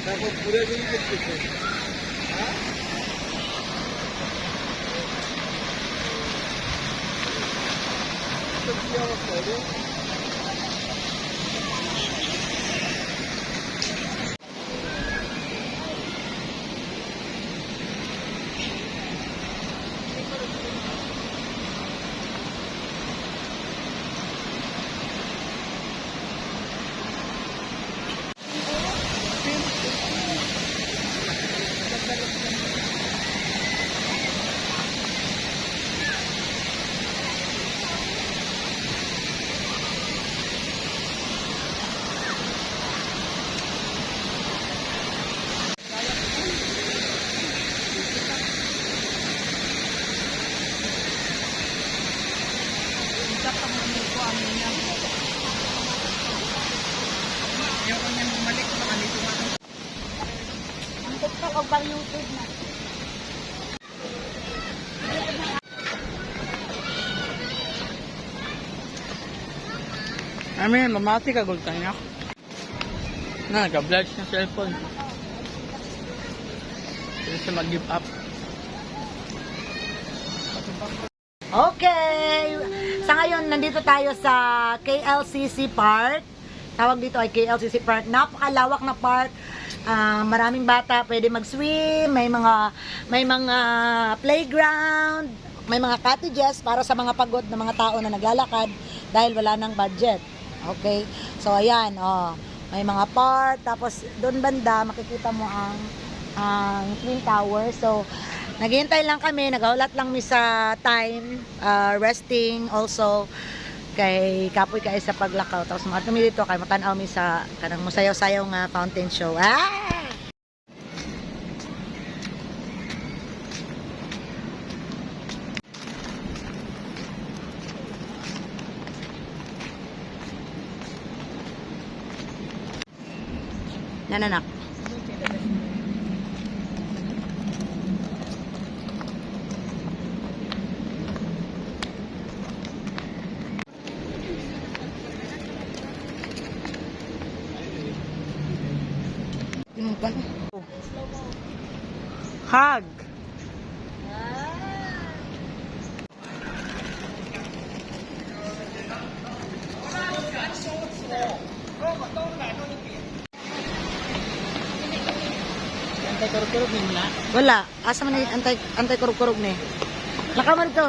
দেখো পুরে গিয়ে দেখতেছে হ্যাঁ তো কি অবস্থা রে O bang YouTube na? Amin, mamati ka gulta niya. Nag-oblige na cellphone. Hindi siya mag-give up. Okay! Sa ngayon, nandito tayo sa KLCC Park. Tawag dito ay KLCC Park. Napakalawak na park. Maraming bata pwede mag-swim, may mga playground, may mga cottages para sa mga pagod na mga tao na naglalakad dahil wala nang budget. Okay? So ayan, may mga park, tapos doon banda makikita mo ang Twin Tower. So naghihintay lang kami, naghulat lang mi sa time, resting also kay kapoy kay sa paglakaw. Tapos mga kami dito kay matanaw mi sa kanang musayaw-sayaw nga fountain show. Nananak. Hug! Antay kurug-kurug ni mula? Wala. Asa man ni antay kurug-kurug ni? Lakaw man dito.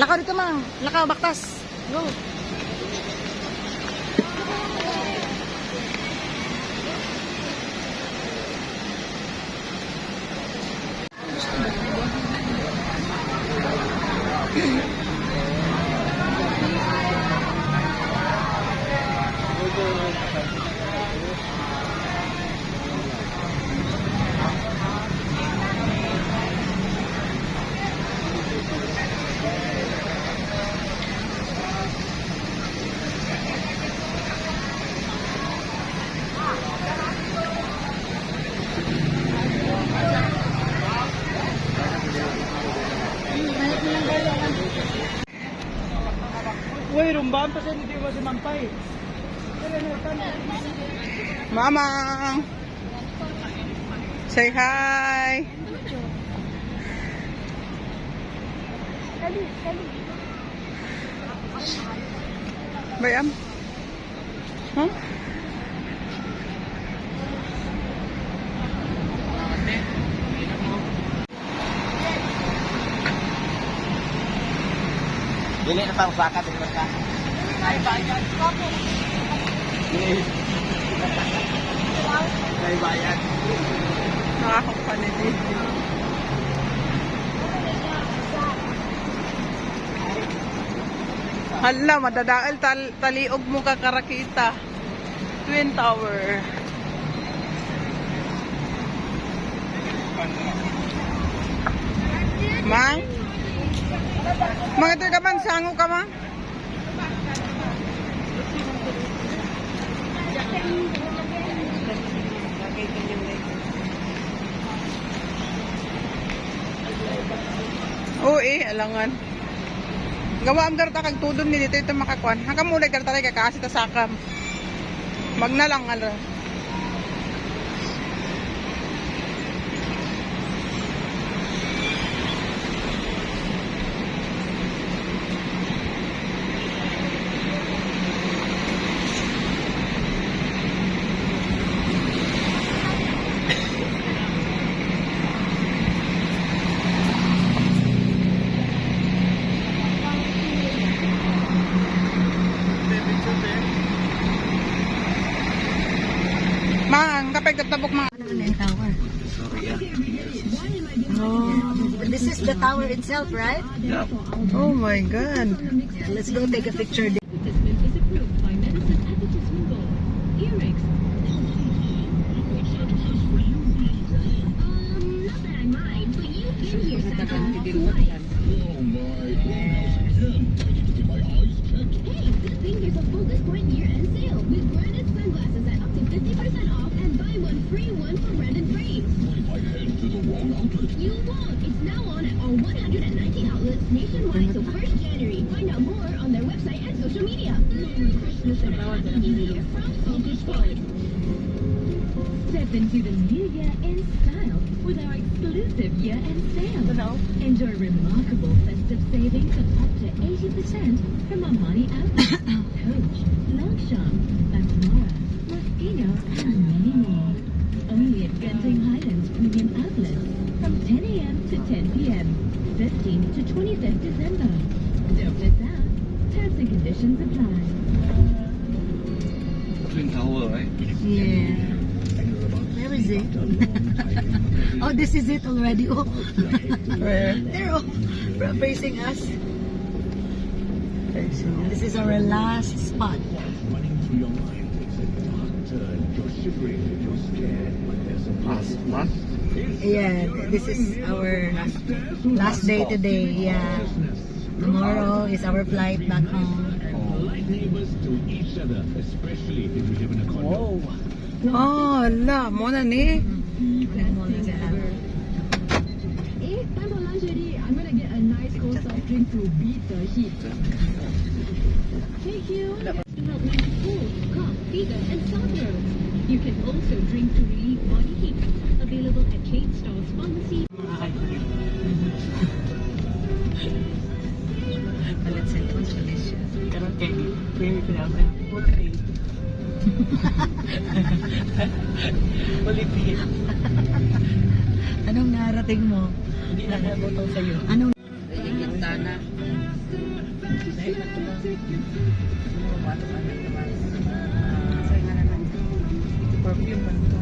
Lakaw dito mang. Lakaw baktas. Go. Uy, rumbaan pa siya, hindi ko si Mampay. Mama! Say hi! Dali, dali. Bayam? Huh? Dili na pang baka din ba ka? Ay, bayan. May bayad. Nakakapaniti. Hala, madadaal taliog mo ka karakita. Twin Tower. Mang? Mga ito ka man, sango ka man? Oo alangan. Gawa ang garta kag tudon ni dito ito makakuan. Hanggang muna garta kay kakasi ta sakam. Magna lang ala. Maang, kapag tatabok mga. Ano na yung tower? Sorry ah. This is the tower itself, right? Yeah. Oh my God. Yeah, let's go take a picture. Advertisement is approved by Medicine Advertisement Board. Earrings. Not that I mind, but you can hear something. Hey, good thing there's a focus point year-end sale with branded sunglasses at up to 50% off and buy one free one for Brandon Frames. You won't. It's now on at all 190 outlets nationwide till 1st January. Find out more on their website and social media. Merry Christmas and Happy New Year from Focus Point. Step into the new year in style with our exclusive year-end sale. Enjoy remarkable festive savings of up to 80% from Armani Outlet, Coach, Longchamp, Aurora, Moschino, and many more. Only at Genting Highlands Premium Outlets from 10 a.m. to 10 p.m. 15th to 25th December. Don't miss out. Terms and conditions apply. Twin Tower, right? Yeah. Where is it? Oh, this is it already. Oh. Where? They're all facing us. This is our last spot. Last? Yeah, this is our last day today. Yeah. Tomorrow is our flight back home. Wow. Oh, ala, mo na ni. If I'm on lingerie, I'm gonna get a nice cold soft drink to beat the heat. Thank you. To help manage cold, cough, fever, and sore throats. You can also drink to relieve body heat. Available at chain stores, pharmacy. Palit cellphone, delicious. Karoon kayo pinapin. Full pay. Fully paid. Anong narating mo? Hindi na nabotong sa'yo. Anong Nagiging tana. Dahil na ito lang. Pumatok na ito lang. Sa'yo nga naman. Perfume man ito.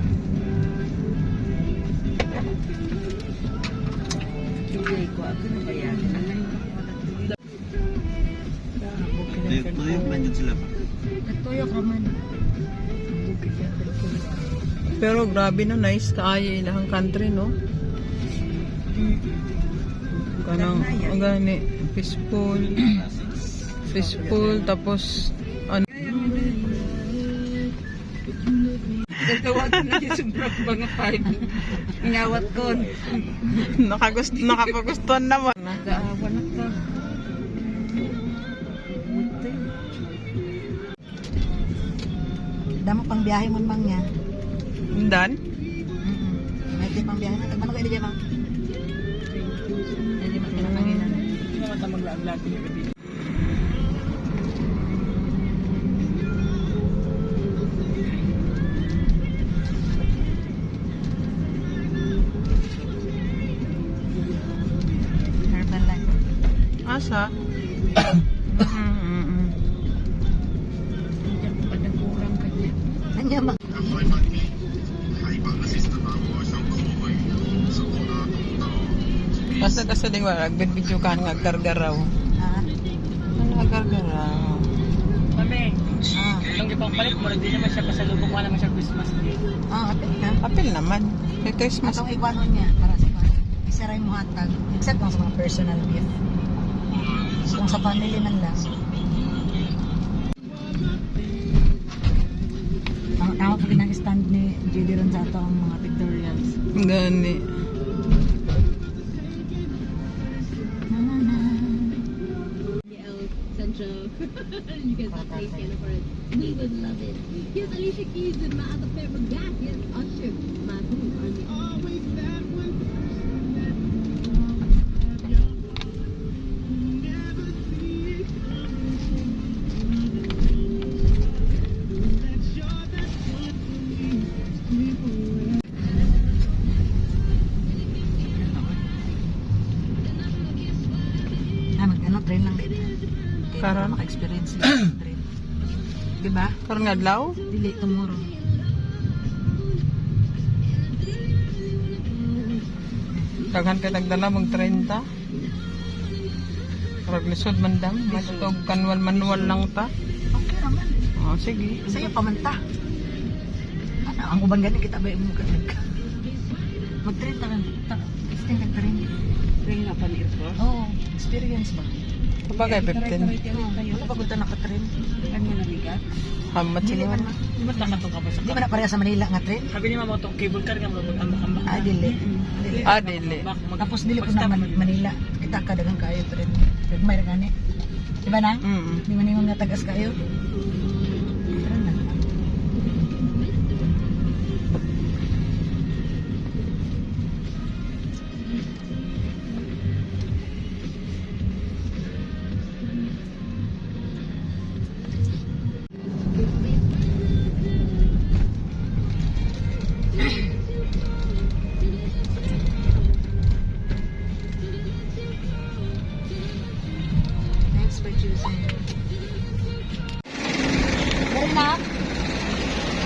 Hindi ko. Ako na bayan. Tuloy ba yun sila pa? nagtuyo ka man? Pero grabe no, nice kaayo ilahang country no. Kanang ang gani peaceful. Peaceful tapos ano Nagtawagan na yung sobrang mga 5. Ingawat ko. nakapagustuhan naman. Nagaawa na ka. Damo pang biyahe mo mang niya. Dan? May di pang biyahe na. Tagmano ko hindi mang. Hindi magkinapanginan. Hindi naman ta maglaag-lag yung gabi. Herbalife. Asa? Anya ba? Basta din wala video kan nga gargaraw. Ah. Ano nga gargaraw? Mami, Ah. itong ibang palit mo, hindi naman siya pasalubong, wala naman siya Christmas Day. Ah, apil ka. Apil naman. May Christmas. Atong ikwanon niya para sa kwan. Isaray mo hatag. Except kung sa mga personal gift. Kung sa family man lang. Ang tawag pa ng stand ni JD ron sa ato ang mga pictorials. Gani. Central. You guys have to stand for it. We would love it. Here's Alicia Keys and my other favorite guy. Here's Usher. My home army. Always that one person that never see it that's your best one Ah, mag-ano, train lang dito. Karon? Maka-experience lang sa train. Diba? Karon nga adlaw? Dili tomorrow. Daghan kay nagdala mong 30. Parang lisod man dam. Matutog kanwal manual lang ta. Okay naman. Oh, sige. Sa'yo pamanta. Ano, ang uban gani kita ba yung mukha nagka? Mag-train ta lang. Testing nag-train. Ring na pa ni Irko. Oo, experience ba? Kapagay 15. Wala pa kunta naka-train. Ano na bigat? Hamat Dili sila. man. Di ba nakatong ka ba sa Di ba na pareha sa Manila nga train? Sabi ni mama itong cable car nga mag-ambak-ambak. Ah, dili. Dili. Ah, dili. Tapos dili ko na Manila. Kita ka dagang kayo train. May gani. Di ba na? Mm. Di man yung nga tagas kayo. Tara na. Thanks for choosing. Meron na?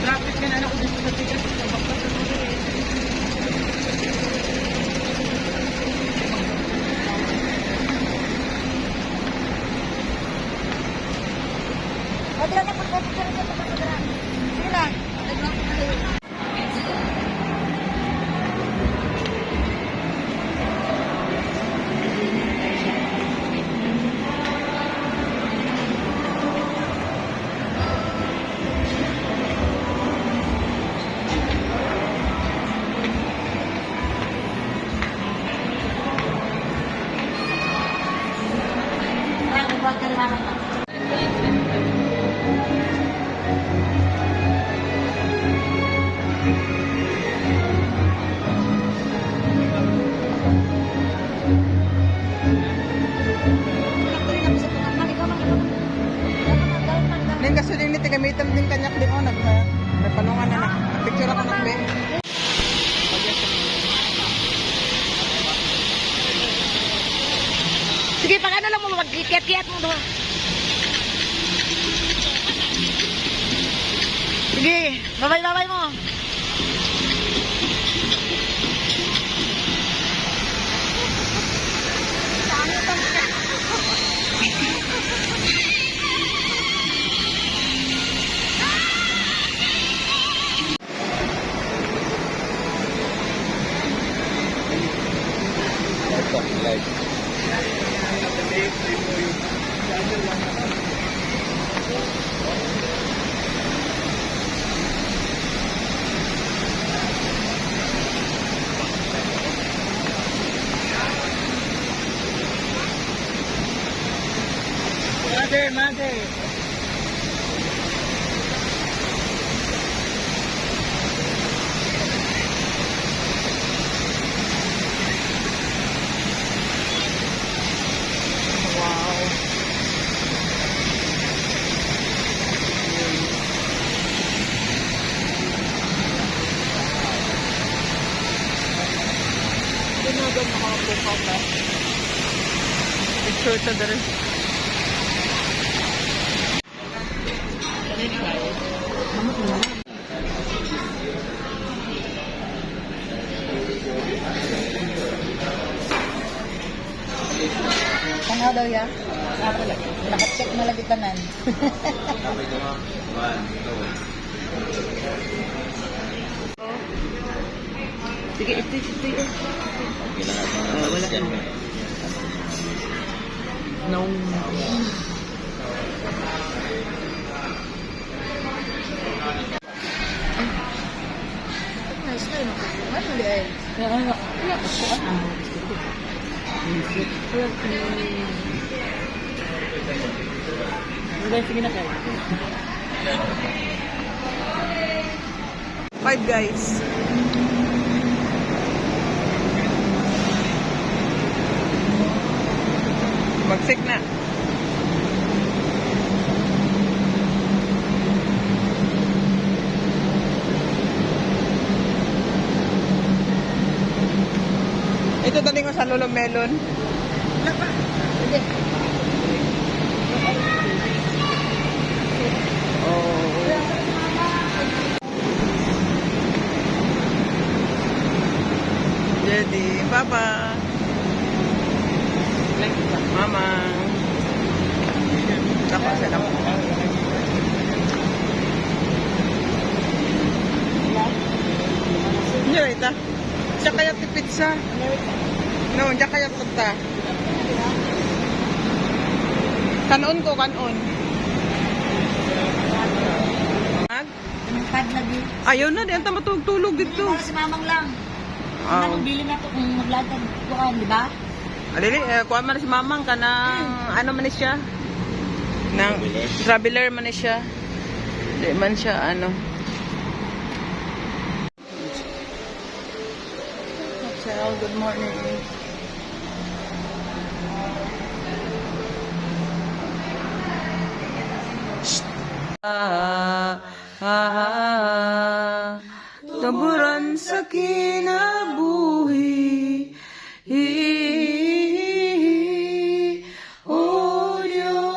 Traffic ka na ako dito sa tigas. Bakit sa tigas? Madra na pagkakita rin sa madra. Sige na. Ning kasi din ni tigamitan din kanyak din oh nagpalungan na na. Picture ako ng ben. Sige, pag ano lang mo, mag-kiyat-kiyat mo doon. Sige, babay-babay mo. Mother. Picture sa dere. Tanaw daw ya? Nakacheck na lagi tanan. Sige, ito. Wala ka. No. Nice na yun. Ano li ay? Wala ka po. Sige na kayo. 5 guys. Magsik na. Ito tali ko sa Lolo Melon. Wala pa. Hindi. Daddy, Papa, Mama. Ako sa lang. Hindi rin ita. Siya kaya ti pizza. No, siya kaya punta. Kanon ko, kanon. Kad lagi. Ayaw na, di ang matulog dito. Para si mamang lang. Oh. Bili na to kung maglatag kuan, di ba? Alili, kuha man si mamang ka ng, ano man siya? Ng traveler man siya. Di man siya, ano. Ciao, good morning. Taburan sa kinabuhi. O Diyos.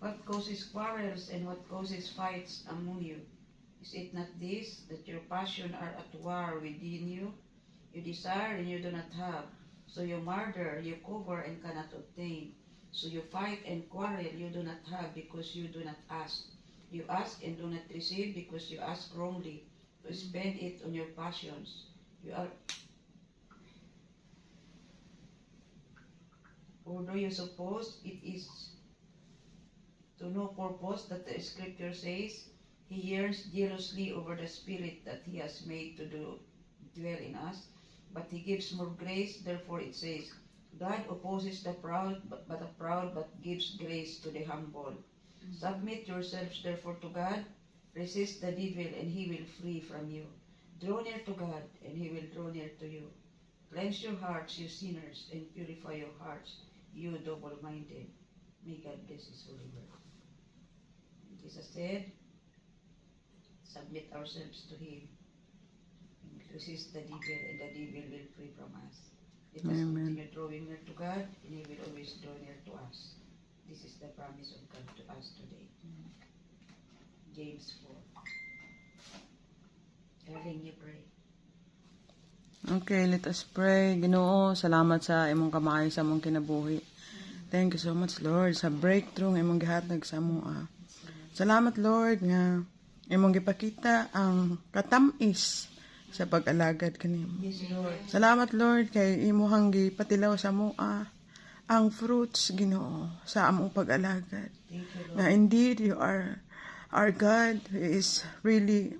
What causes quarrels and what causes fights among you? Is it not this, that your passions are at war within you? You desire and you do not have. So you murder, you cover and cannot obtain. So you fight and quarrel, you do not have because you do not ask. You ask and do not receive because you ask wrongly, to spend it on your passions. You are... Or do you suppose it is to no purpose that the scripture says, He yearns jealously over the spirit that He has made to dwell in us, but He gives more grace. Therefore it says, God opposes the proud, but gives grace to the humble. Submit yourselves therefore to God. Resist the devil, and he will flee from you. Draw near to God, and He will draw near to you. Cleanse your hearts, you sinners, and purify your hearts, you double-minded. May God bless His holy word. Jesus said, submit ourselves to Him. Resist the devil, and the devil will flee from us. Let us continue drawing near to God, and He will always draw near to us. This is the promise of God to us today. James 4. Darling, you pray. Okay, let us pray. Ginoo, salamat sa imong kamay sa among kinabuhi. Thank you so much, Lord, sa breakthrough nga imong gihatag sa amoa. Salamat, Lord, nga imong gipakita ang katamis sa pag-alagad kanimo. Yes, Lord. Salamat, Lord, kay imuhang gipatilaw sa amoa ang fruits, Ginoo, sa among pag-alagad. Thank you, Lord. Na indeed, you are our God who is really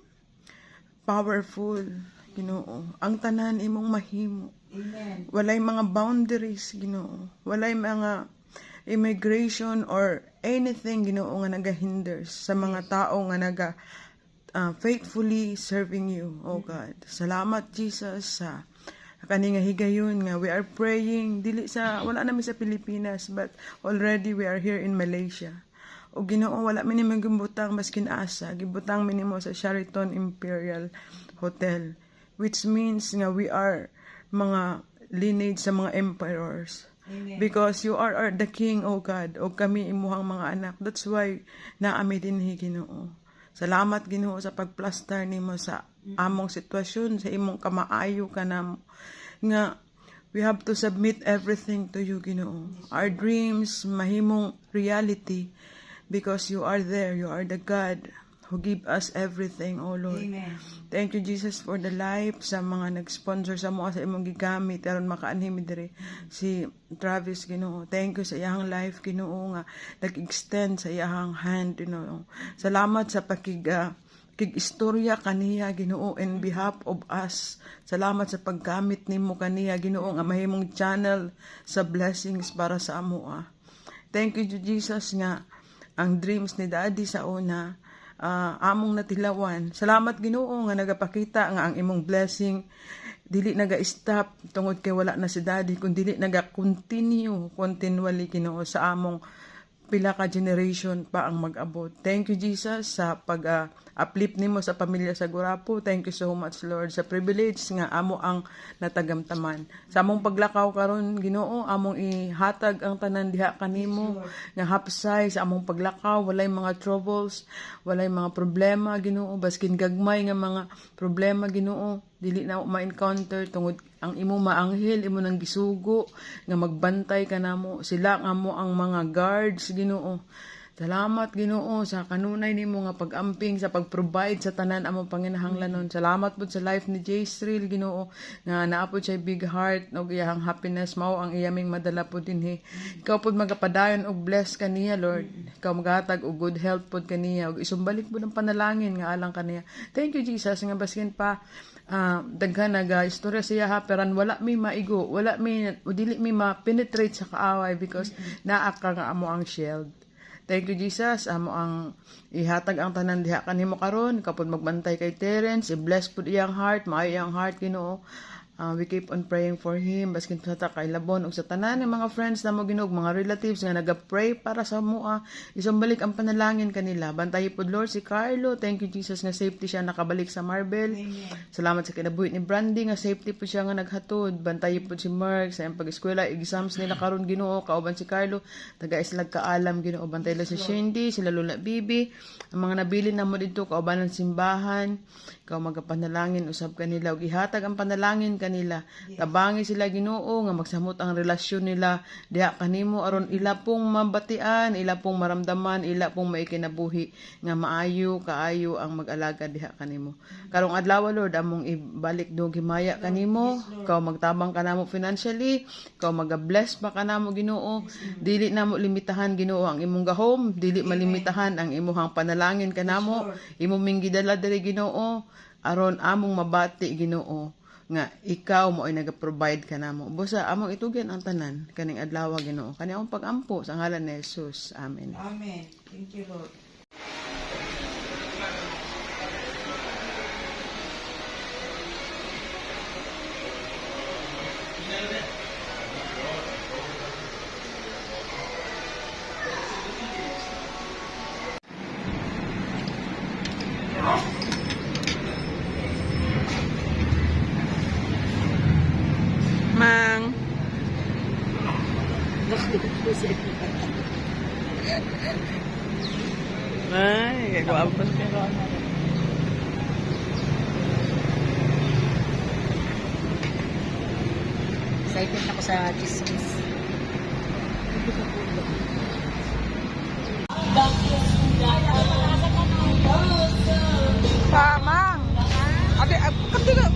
powerful, Ginoo. Ang tanan imong mahimo. Amen. Walay mga boundaries, Ginoo. Walay mga immigration or anything, Ginoo, nga nagahinder sa mga tao nga faithfully serving you, oh God. Salamat, Jesus, sa kani nga higayon nga we are praying dili sa wala namin sa Pilipinas, but already we are here in Malaysia. O Ginoo, wala mi nimo gibutang maskin asa, gibutang mi nimo sa Sheraton Imperial Hotel, which means nga we are mga lineage sa mga emperors. Amen. Because you are the king, oh God, o kami imuhang mga anak. That's why naami dinhi, Ginoo. Salamat, Ginoo, sa pagplaster nimo sa among sitwasyon, sa imong kamaayo kanamo nga we have to submit everything to you, Ginoo. Our dreams mahimong reality because you are there. You are the God who give us everything, oh Lord. Amen. Thank you, Jesus, for the life sa mga nag-sponsor sa mga sa imong gigamit aron makaanhim diri si Travis, Ginoo. Thank you sa iyang life, Ginoo, nga nag-extend sa iyang hand, Ginoo. Salamat sa kig-istorya kaniya, Ginoo, in behalf of us. Salamat sa paggamit nimo kaniya, Ginoo, nga mahimong channel sa blessings para sa amoa. Thank you, Jesus, nga ang dreams ni Daddy sa una among natilawan. Salamat, Ginoo, nga nagapakita nga ang imong blessing dili naga-stop tungod kay wala na si Daddy, kun dili naga-continue continually, Ginoo, sa among pila ka generation pa ang mag-abot. Thank you, Jesus, sa pag-uplift nimo sa pamilya sa Gurapo. Thank you so much, Lord, sa privilege nga amo ang natagamtaman. Sa among paglakaw karon, Ginoo, among ihatag ang tanan diha kanimo nga hapsay sa among paglakaw, walay mga troubles, walay mga problema, Ginoo, baskin gagmay nga mga problema, Ginoo, dili na ma-encounter tungod ang imo maanghel, imo nang gisugo nga magbantay kanamo. Sila nga mo ang mga guards, Ginoo. Salamat, Ginoo, sa kanunay nimo nga pag-amping sa pag-provide sa tanan among panginahanglanon. Salamat pud sa life ni Jaysril, Ginoo, nga naapod siya big heart ug iyang happiness mao ang iyaming madala pud dinhi. Ikaw pud magapadayon og bless kaniya, Lord. Ikaw maghatag og good health pud kaniya ug isumbalik pud ang panalangin nga alang kaniya. Thank you, Jesus, nga baskin pa daghan istorya siya ha, peran wala mi maigo, wala mi dili mi ma-penetrate sa kaaway because naa ka nga amo ang shield. Thank you, Jesus, amo ang ihatag ang tanan diha kanimo karon, kapod magbantay kay Terence, i-bless pud iyang heart, maayo iyang heart, Ginoo. We keep on praying for him, baskin sa kay Labon ug sa tanan ng mga friends na mo, Ginoo, mga relatives nga naga-pray para sa mua, isumbalik ang panalangin kanila. Bantayi pud, Lord, si Carlo. Thank you, Jesus, nga safety siya nakabalik sa Marbel. Salamat sa kinabuhi ni Brandy nga safety pud siya nga naghatod. Bantayi pud si Mark sa iyang pag-eskwela, exams nila karon, Ginoo, kauban si Carlo, taga-islag kaalam, Ginoo. Bantay la si Shindy, sila Lola Bibi, ang mga nabili na mo dito kauban ng simbahan. Ikaw magapanalangin usab kanila ug ihatag ang panalangin kanila. Tabangi sila, Ginoo, nga magsamot ang relasyon nila diha kanimo aron ila pong mabatian, ila pong maramdaman, ila pong maikinabuhi nga maayo kaayo ang mag-alaga diha kanimo. Karong adlaw, Lord, among ibalik do himaya kanimo. Ikaw magtabang kanamo financially, ikaw maga-bless pa kanamo, Ginoo. Dili namo limitahan, Ginoo, ang imong gahom, dili malimitahan ang imong panalangin kanamo. Imo ming gidala diri, Ginoo, aron among mabati, Ginoo, nga ikaw mo ay nag-provide kanamo. Busa among itugyan ang tanan kaning adlaw, Ginoo. Kani among pag-ampo sa ngalan ni Jesus. Amen. Amen. Thank you, Lord. Mang. Ay, ikaw abot ka. Excited ako sa chismis. Mang. Ate, kanila.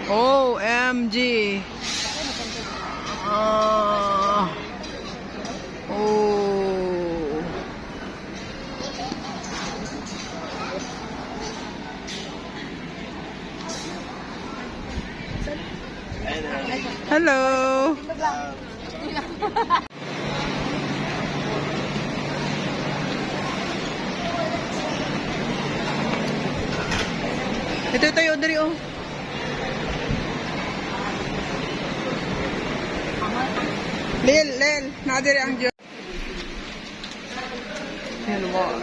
OMG. Oh. Hello. Ito tayo dari oh. Lel, nadiri ang Diyos. Hello mo.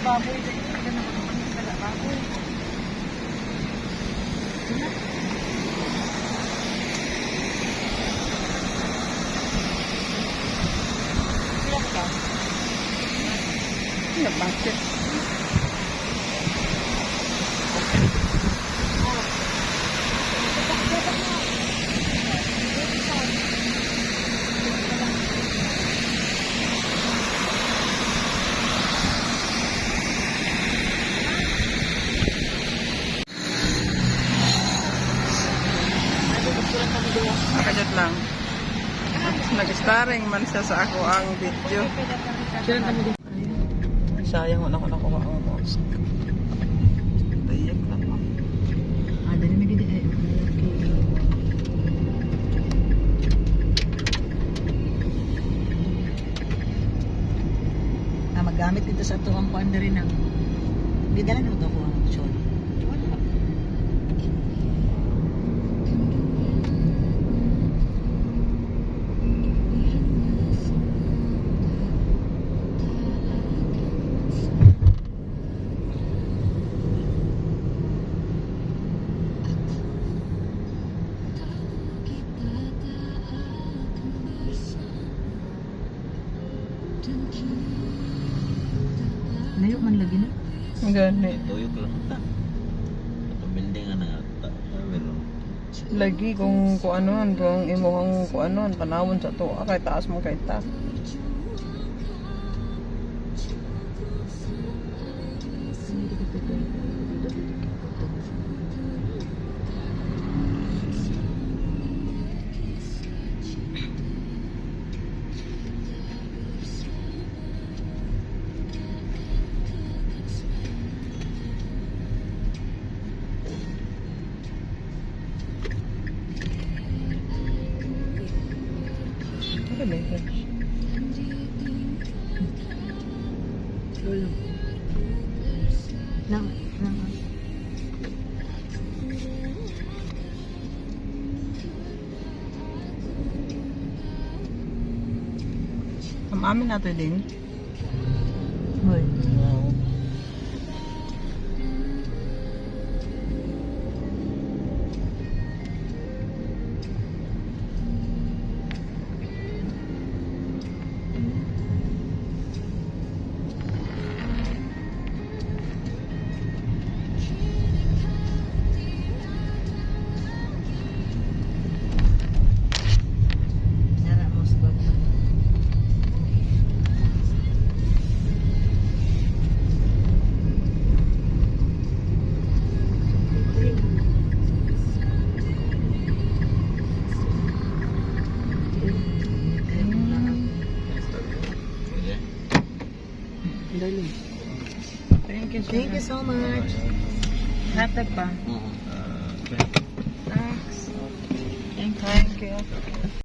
Baboy, baboy. Bakit? Nakajat lang. Nag-starring man siya sa ako ang video. Sayang wala ko nakuha ang post. Tayak lang ako. Dali na gid eh. Magamit dito sa tuwang kuan diri na. Gidala na to ko ang shot. Layo man lagi na. Gani. Tuyok lang ta. Ato building nga nga ta. Pero Lagi kung kuanon, kung imuhang kuanon, tanawon sa to. Kay taas mo kay ta. Nang. Amamin nato din. Hoy. Nara mo sa baba. pwede. Thank you, Thank you so much. Hatag pa. Oo. Thanks. Thank you.